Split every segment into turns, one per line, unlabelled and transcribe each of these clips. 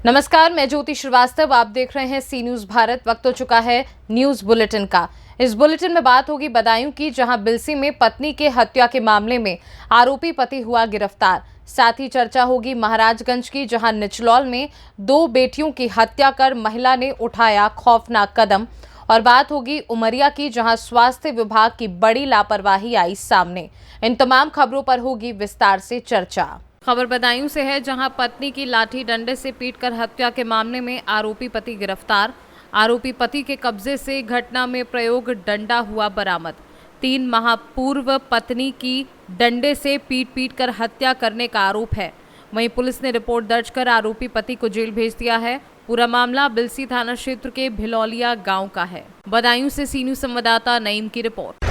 नमस्कार, मैं ज्योति श्रीवास्तव। आप देख रहे हैं सी न्यूज भारत। वक्त हो चुका है न्यूज बुलेटिन का। इस बुलेटिन में बात होगी बदायूं की, जहां बिलसी में पत्नी के हत्या के मामले में आरोपी पति हुआ गिरफ्तार। साथ ही चर्चा होगी महाराजगंज की, जहां निचलौल में 2 बेटियों की हत्या कर महिला ने उठाया खौफनाक कदम। और बात होगी उमरिया की, जहां स्वास्थ्य विभाग की बड़ी लापरवाही आई सामने। इन तमाम खबरों पर होगी विस्तार से चर्चा। खबर बदायूं से है, जहां पत्नी की लाठी डंडे से पीटकर हत्या के मामले में आरोपी पति गिरफ्तार। आरोपी पति के कब्जे से घटना में प्रयोग डंडा हुआ बरामद। 3 माह पूर्व पत्नी की डंडे से पीट कर हत्या करने का आरोप है। वहीं पुलिस ने रिपोर्ट दर्ज कर आरोपी पति को जेल भेज दिया है। पूरा मामला बिलसी थाना क्षेत्र के भिलौलिया गांव का है। बदायूं से सी न्यूज संवाददाता नईम की रिपोर्ट।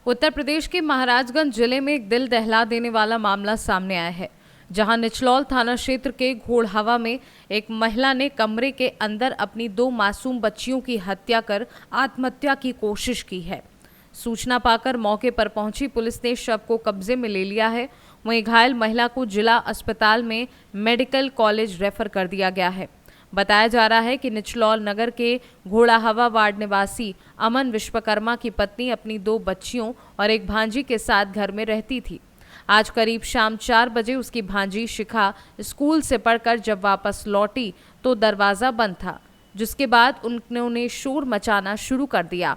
उत्तर प्रदेश के महाराजगंज जिले में एक दिल दहला देने वाला मामला सामने आया है, जहां निचलौल थाना क्षेत्र के घोड़हवा में एक महिला ने कमरे के अंदर अपनी 2 मासूम बच्चियों की हत्या कर आत्महत्या की कोशिश की है। सूचना पाकर मौके पर पहुंची पुलिस ने शव को कब्जे में ले लिया है। वहीं घायल महिला को जिला अस्पताल में मेडिकल कॉलेज रेफर कर दिया गया है। बताया जा रहा है कि निचलौल नगर के घोड़ाहवा वार्ड निवासी अमन विश्वकर्मा की पत्नी अपनी 2 बच्चियों और एक भांजी के साथ घर में रहती थी। आज करीब शाम 4 बजे उसकी भांजी शिखा स्कूल से पढ़कर जब वापस लौटी तो दरवाज़ा बंद था, जिसके बाद उन्होंने शोर मचाना शुरू कर दिया।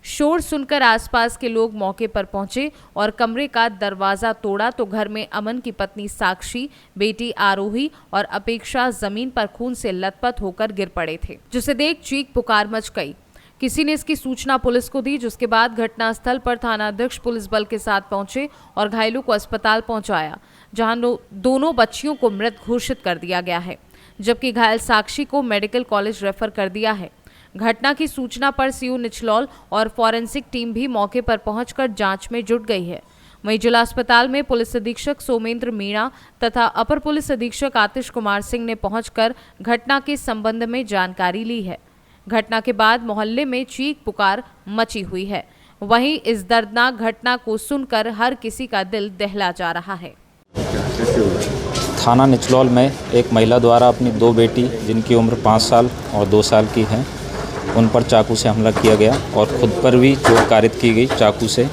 शोर सुनकर आसपास के लोग मौके पर पहुंचे और कमरे का दरवाजा तोड़ा तो घर में अमन की पत्नी साक्षी, बेटी आरोही और अपेक्षा जमीन पर खून से लथपथ होकर गिर पड़े थे, जिसे देख चीख पुकार मच गई। किसी ने इसकी सूचना पुलिस को दी, जिसके बाद घटनास्थल पर थानाध्यक्ष पुलिस बल के साथ पहुंचे और घायलों को अस्पताल पहुंचाया, जहां दोनों बच्चियों को मृत घोषित कर दिया गया है, जबकि घायल साक्षी को मेडिकल कॉलेज रेफर कर दिया है। घटना की सूचना पर सीओ निचलौल और फॉरेंसिक टीम भी मौके पर पहुंचकर जांच में जुट गई है। वहीं जिला अस्पताल में पुलिस अधीक्षक सोमेंद्र मीणा तथा अपर पुलिस अधीक्षक आतिश कुमार सिंह ने पहुंचकर घटना के संबंध में जानकारी ली है। घटना के बाद मोहल्ले में चीख पुकार मची हुई है। वहीं इस दर्दनाक घटना को सुनकर हर किसी का दिल दहला जा रहा है।
थाना निचलौल में एक महिला द्वारा अपनी 2 बेटी, जिनकी उम्र 5 साल और 2 साल की है, उन पर चाकू से हमला किया गया और खुद पर भी चोट कारित की गई चाकू से।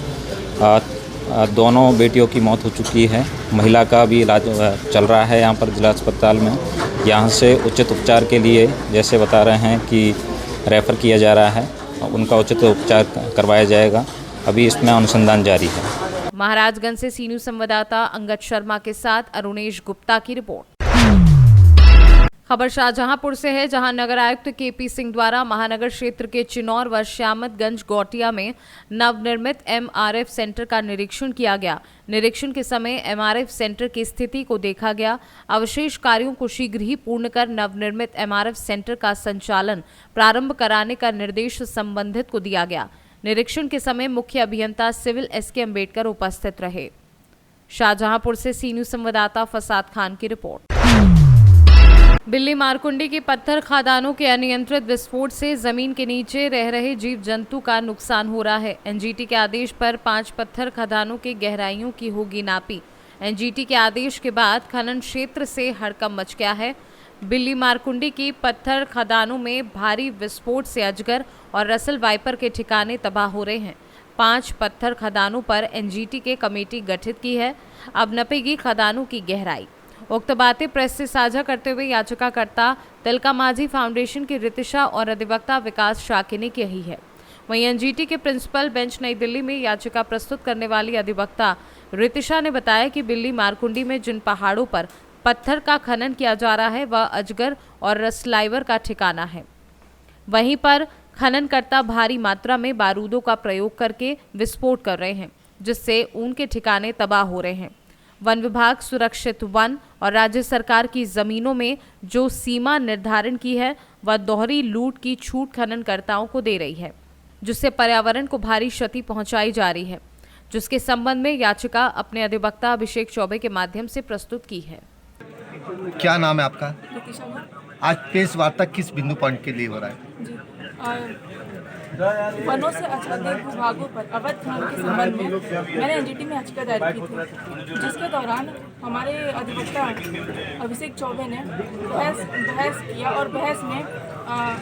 दोनों बेटियों की मौत हो चुकी है। महिला का भी इलाज चल रहा है यहाँ पर जिला अस्पताल में। यहाँ से उचित उपचार के लिए, जैसे बता रहे हैं कि रेफ़र किया जा रहा है, उनका उचित उपचार करवाया जाएगा। अभी इसमें अनुसंधान जारी है।
महाराजगंज से सी न्यूज संवाददाता अंगद शर्मा के साथ अरुणेश गुप्ता की रिपोर्ट। खबर शाहजहांपुर से है, जहां नगर आयुक्त केपी सिंह द्वारा महानगर क्षेत्र के चिनौर व श्यामतगंज गौटिया में नवनिर्मित एमआरएफ सेंटर का निरीक्षण किया गया। निरीक्षण के समय एमआरएफ सेंटर की स्थिति को देखा गया। अवशेष कार्यों को शीघ्र ही पूर्ण कर नवनिर्मित एमआरएफ सेंटर का संचालन प्रारंभ कराने का निर्देश संबंधित को दिया गया। निरीक्षण के समय मुख्य अभियंता सिविल एसके अम्बेडकर उपस्थित रहे। शाहजहांपुर से सी न्यूज संवाददाता फसाद खान की रिपोर्ट। बिल्ली मारकुंडी की पत्थर खदानों के अनियंत्रित विस्फोट से जमीन के नीचे रह रहे जीव जंतु का नुकसान हो रहा है। एनजीटी के आदेश पर 5 पत्थर खदानों के गहराइयों की होगी नापी। एनजीटी के आदेश के बाद खनन क्षेत्र से हड़कंप मच गया है। बिल्ली मारकुंडी की पत्थर खदानों में भारी विस्फोट से अजगर और रसल वाइपर के ठिकाने तबाह हो रहे हैं। 5 पत्थर खदानों पर एनजीटी के कमेटी गठित की है। अब नपेगी खदानों की गहराई। उक्त बातें प्रेस से साझा करते हुए याचिकाकर्ता तिलका माझी फाउंडेशन की रितिशा और अधिवक्ता विकास शाके ने कही है। वहीं एनजीटी के प्रिंसिपल बेंच नई दिल्ली में याचिका प्रस्तुत करने वाली अधिवक्ता रितिशा ने बताया कि बिल्ली मारकुंडी में जिन पहाड़ों पर पत्थर का खनन किया जा रहा है वह अजगर और रसलाइवर का ठिकाना है। वहीं पर खननकर्ता भारी मात्रा में बारूदों का प्रयोग करके विस्फोट कर रहे हैं, जिससे उनके ठिकाने तबाह हो रहे हैं। वन विभाग सुरक्षित वन और राज्य सरकार की जमीनों में जो सीमा निर्धारण की है वह दोहरी लूट की छूट खननकर्ताओं को दे रही है, जिससे पर्यावरण को भारी क्षति पहुंचाई जा रही है, जिसके संबंध में याचिका अपने अधिवक्ता अभिषेक चौबे के माध्यम से प्रस्तुत की है।
क्या नाम है आपका? आज प्रेस वार्ता किस बिंदु पॉइंट के लिए हो रहा है?
वनों से आच्छादित भूभागों पर अवैध खनन के संबंध में मैंने एनजीटी में याचिका दायर की थी, जिसके दौरान हमारे अधिवक्ता अभिषेक चौबे ने बहस किया और बहस में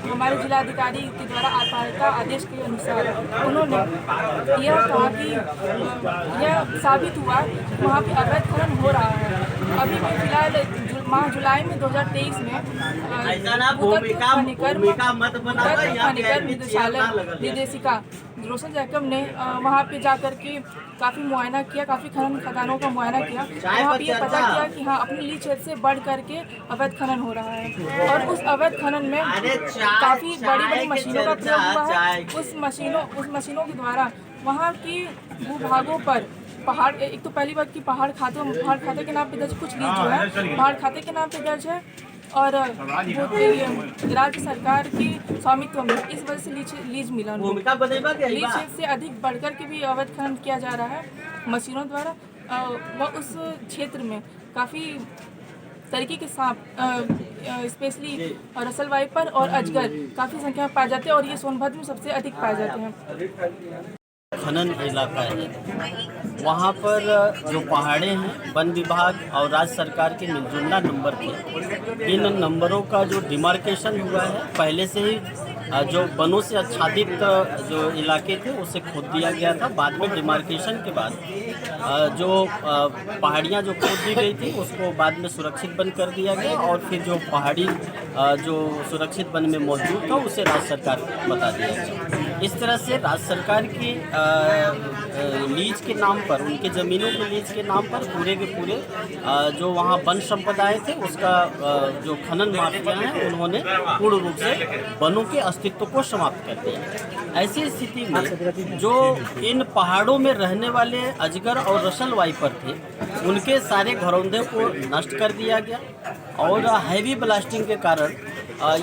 हमारे जिलाधिकारी के द्वारा पालिका आदेश के अनुसार उन्होंने यह कहा कि यह साबित हुआ कि वहाँ पे अवैध खनन हो रहा है। अभी भी फिलहाल माह जुलाई में 2023 में निदेशालय निदेशिका रोशन जैकब ने वहाँ पे जाकर के काफ़ी मुआयना किया, काफ़ी खनन खदानों का मुआयना किया। वहाँ पे ये पता किया कि हाँ, अपनी लीज क्षेत्र से बढ़ करके अवैध खनन हो रहा है और उस अवैध खनन में काफ़ी बड़ी बड़ी मशीनों का प्रयोग हुआ है। उस मशीनों के द्वारा वहाँ की भूभागों पर पहाड़, एक तो पहली बात की पहाड़ खाते के नाम पे दर्ज, कुछ लीज जो है पहाड़ खाते के नाम पे दर्ज है और राज्य सरकार की स्वामित्व में, इस वजह से लीज मिला। लीज क्षेत्र से अधिक बढ़कर के भी अवैध खनन किया जा रहा है मशीनों द्वारा। वह उस क्षेत्र में काफ़ी तरीके के सांप, स्पेशली रसल वाइपर और अजगर काफ़ी संख्या में पाए जाते हैं और ये सोनभद्र में सबसे अधिक पाए जाते हैं।
खनन इलाका है, वहाँ पर जो पहाड़े हैं, वन विभाग और राज्य सरकार के मिलजुलना नंबर थे। इन नंबरों का जो डिमार्केशन हुआ है, पहले से ही जो वनों से आच्छादित जो इलाके थे उसे खोद दिया गया था। बाद में डिमार्केशन के बाद जो पहाड़ियाँ जो खोद दी गई थी उसको बाद में सुरक्षित वन कर दिया गया और फिर जो पहाड़ी जो सुरक्षित वन में मौजूद था उसे राज्य सरकार को बता दिया गया। इस तरह से राज्य सरकार की लीज के नाम पर, उनके ज़मीनों के लीज के नाम पर पूरे के पूरे जो वहाँ वन संपदाएँ थे उसका जो खनन माफिया हैं उन्होंने पूर्ण रूप से वनों के अस्तित्व को समाप्त कर दिया। ऐसी स्थिति में जो इन पहाड़ों में रहने वाले अजगर और रसल वाइपर थे उनके सारे घरौंदे को नष्ट कर दिया गया और हैवी ब्लास्टिंग के कारण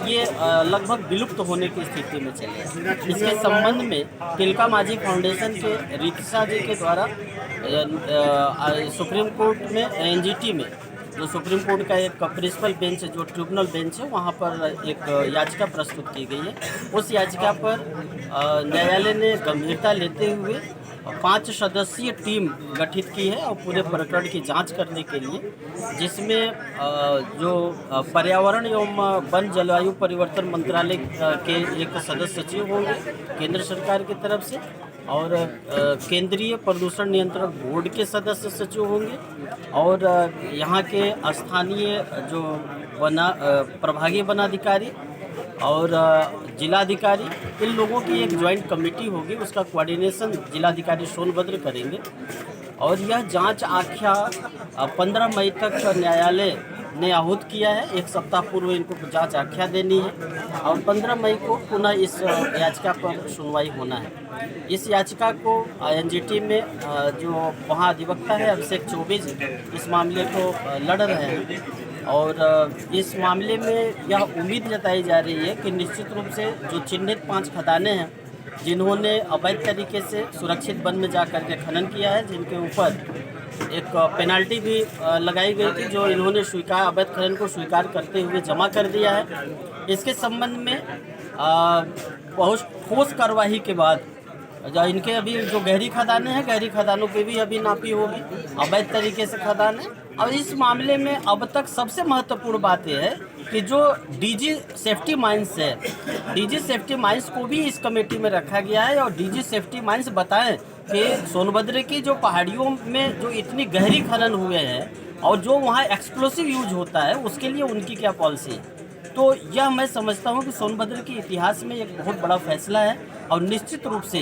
ये लगभग विलुप्त होने की स्थिति में चले। इसके संबंध में तिलका माझी फाउंडेशन के रितिशा जी के द्वारा सुप्रीम कोर्ट में एनजीटी में, जो सुप्रीम कोर्ट का एक प्रिंसिपल बेंच है, जो ट्रिब्यूनल बेंच है, वहाँ पर एक याचिका प्रस्तुत की गई है। उस याचिका पर न्यायालय ने गंभीरता लेते हुए 5 सदस्यीय टीम गठित की है और पूरे प्रकरण की जांच करने के लिए, जिसमें जो पर्यावरण एवं वन जलवायु परिवर्तन मंत्रालय के एक सदस्य सचिव होंगे केंद्र सरकार की तरफ से और केंद्रीय प्रदूषण नियंत्रण बोर्ड के सदस्य सचिव होंगे और यहाँ के स्थानीय जो प्रभागीय वनाधिकारी और जिलाधिकारी, इन लोगों की एक ज्वाइंट कमेटी होगी। उसका कोऑर्डिनेशन जिलाधिकारी सोनभद्र करेंगे और यह जांच आख्या 15 मई तक न्यायालय ने आहूत किया है। 1 सप्ताह पूर्व इनको जांच आख्या देनी है और 15 मई को पुनः इस याचिका पर सुनवाई होना है। इस याचिका को एनजीटी में जो वहाँ अधिवक्ता है अभिषेक चौबे जी इस मामले को लड़ रहे हैं और इस मामले में यह उम्मीद जताई जा रही है कि निश्चित रूप से जो चिन्हित 5 खदानें हैं जिन्होंने अवैध तरीके से सुरक्षित वन में जा कर के खनन किया है, जिनके ऊपर एक पेनाल्टी भी लगाई गई थी, जो इन्होंने अवैध खनन को स्वीकार करते हुए जमा कर दिया है। इसके संबंध में बहुत ठोस कार्रवाई के बाद इनके अभी जो गहरी खदानें हैं, गहरी खदानों पे भी अभी नापी होगी, अवैध तरीके से खदान है। और इस मामले में अब तक सबसे महत्वपूर्ण बात यह है कि जो डीजी सेफ्टी माइंस है, डीजी सेफ्टी माइंस को भी इस कमेटी में रखा गया है और डीजी सेफ्टी माइंस बताएं कि सोनभद्र की जो पहाड़ियों में जो इतनी गहरी खनन हुए हैं और जो वहाँ एक्सप्लोसिव यूज होता है उसके लिए उनकी क्या पॉलिसी है। तो यह मैं समझता हूँ कि सोनभद्र के इतिहास में एक बहुत बड़ा फैसला है और निश्चित रूप से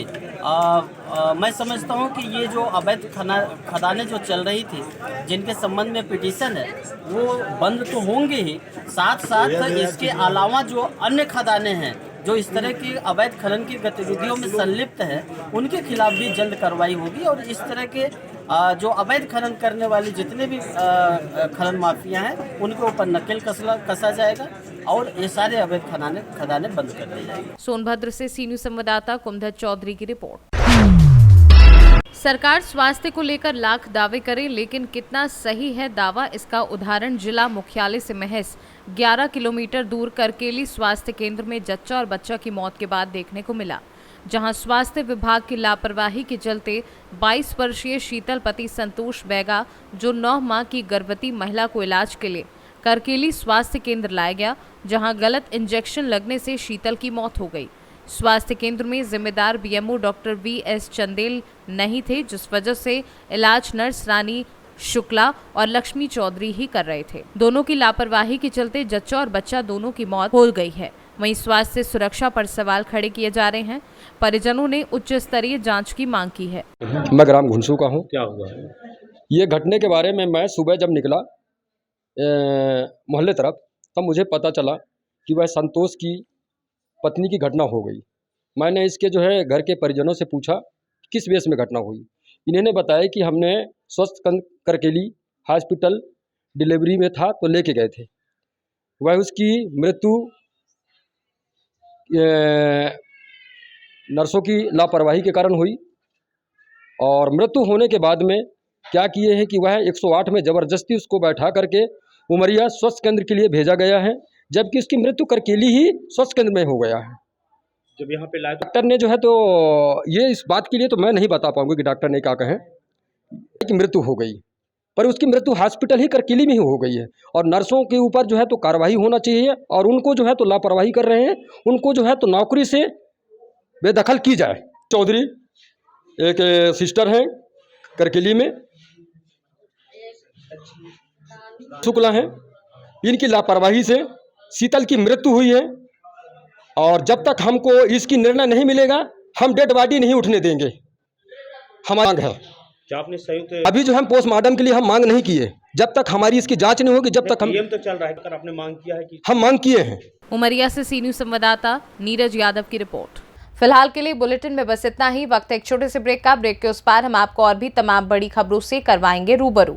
मैं समझता हूँ कि ये जो अवैध खदानें जो चल रही थी, जिनके संबंध में पिटीशन है, वो बंद तो होंगे ही, साथ साथ इसके अलावा जो अन्य खदानें हैं जो इस तरह की अवैध खनन की गतिविधियों में संलिप्त है, उनके खिलाफ भी जल्द कार्रवाई होगी और इस तरह के जो अवैध खनन करने वाले जितने भी खनन माफिया हैं उनके ऊपर नकेल कसा जाएगा और ये सारे अवैध खदानें बंद कर दी जाएगी।
सोनभद्र से सी न्यूज़ संवाददाता कुमधर चौधरी की रिपोर्ट। सरकार स्वास्थ्य को लेकर लाख दावे करे, लेकिन कितना सही है दावा, इसका उदाहरण जिला मुख्यालय से महज 11 किलोमीटर दूर करकेली स्वास्थ्य केंद्र में जच्चा और बच्चा की मौत के बाद देखने को मिला। जहां स्वास्थ्य विभाग की लापरवाही के चलते 22 वर्षीय शीतल पति संतोष बैगा, जो 9 माह की गर्भवती महिला को इलाज के लिए करकेली स्वास्थ्य केंद्र लाया गया, जहां गलत इंजेक्शन लगने से शीतल की मौत हो गई। स्वास्थ्य केंद्र में जिम्मेदार बीएमओ डॉक्टर वीएस चंदेल नहीं थे, जिस वजह से इलाज नर्स रानी शुक्ला और लक्ष्मी चौधरी ही कर रहे थे। दोनों की लापरवाही के चलते जच्चा और बच्चा दोनों की मौत हो गई है। वहीं स्वास्थ्य सुरक्षा पर सवाल खड़े किए जा रहे हैं। परिजनों ने उच्च स्तरीय जांच की मांग की है।
मैं ग्राम घुनसू का हूँ।
क्या हुआ है?
ये घटने के बारे में मैं सुबह जब निकला मोहल्ले तरफ, तब मुझे पता चला कि वह संतोष की पत्नी की घटना हो गई। मैंने इसके जो है घर के परिजनों से पूछा किस बेस में घटना हुई। इन्होंने बताया कि हमने स्वस्थ करकेली हॉस्पिटल डिलीवरी में था तो लेके गए थे। वह उसकी मृत्यु नर्सों की लापरवाही के कारण हुई और मृत्यु होने के बाद में क्या किए हैं कि वह 108 में ज़बरदस्ती उसको बैठा करके उमरिया स्वास्थ्य केंद्र के लिए भेजा गया है, जबकि उसकी मृत्यु करकेली ही स्वास्थ्य केंद्र में हो गया है।
जब यहाँ पे लाए तो
डॉक्टर ने जो है तो ये इस बात के लिए तो मैं नहीं बता पाऊंगा कि डॉक्टर ने क्या कहे कि मृत्यु हो गई, पर उसकी मृत्यु हॉस्पिटल ही करकेली में ही हो गई है और नर्सों के ऊपर जो है तो कार्रवाई होना चाहिए और उनको जो है तो लापरवाही कर रहे हैं, उनको जो है तो नौकरी से बेदखल की जाए। चौधरी एक सिस्टर हैं करकेली में, शुक्ला हैं, इनकी लापरवाही से शीतल की मृत्यु हुई है और जब तक हमको इसकी निर्णय नहीं मिलेगा हम डेड बॉडी नहीं उठने देंगे। हमारी मांग है
क्या आपने संयुक्त
अभी जो हम पोस्टमार्टम के लिए हम मांग नहीं किए, जब तक हमारी इसकी जांच नहीं होगी, जब तक हम
पीएम तो चल रहा है, अगर आपने मांग किया है कि
हम मांग किए हैं।
उमरिया से सी न्यूज़ संवाददाता नीरज यादव की रिपोर्ट। फिलहाल के लिए बुलेटिन में बस इतना ही। वक्त एक छोटे से ब्रेक का। ब्रेक के उस पार हम आपको और भी तमाम बड़ी खबरों से करवाएंगे रूबरू।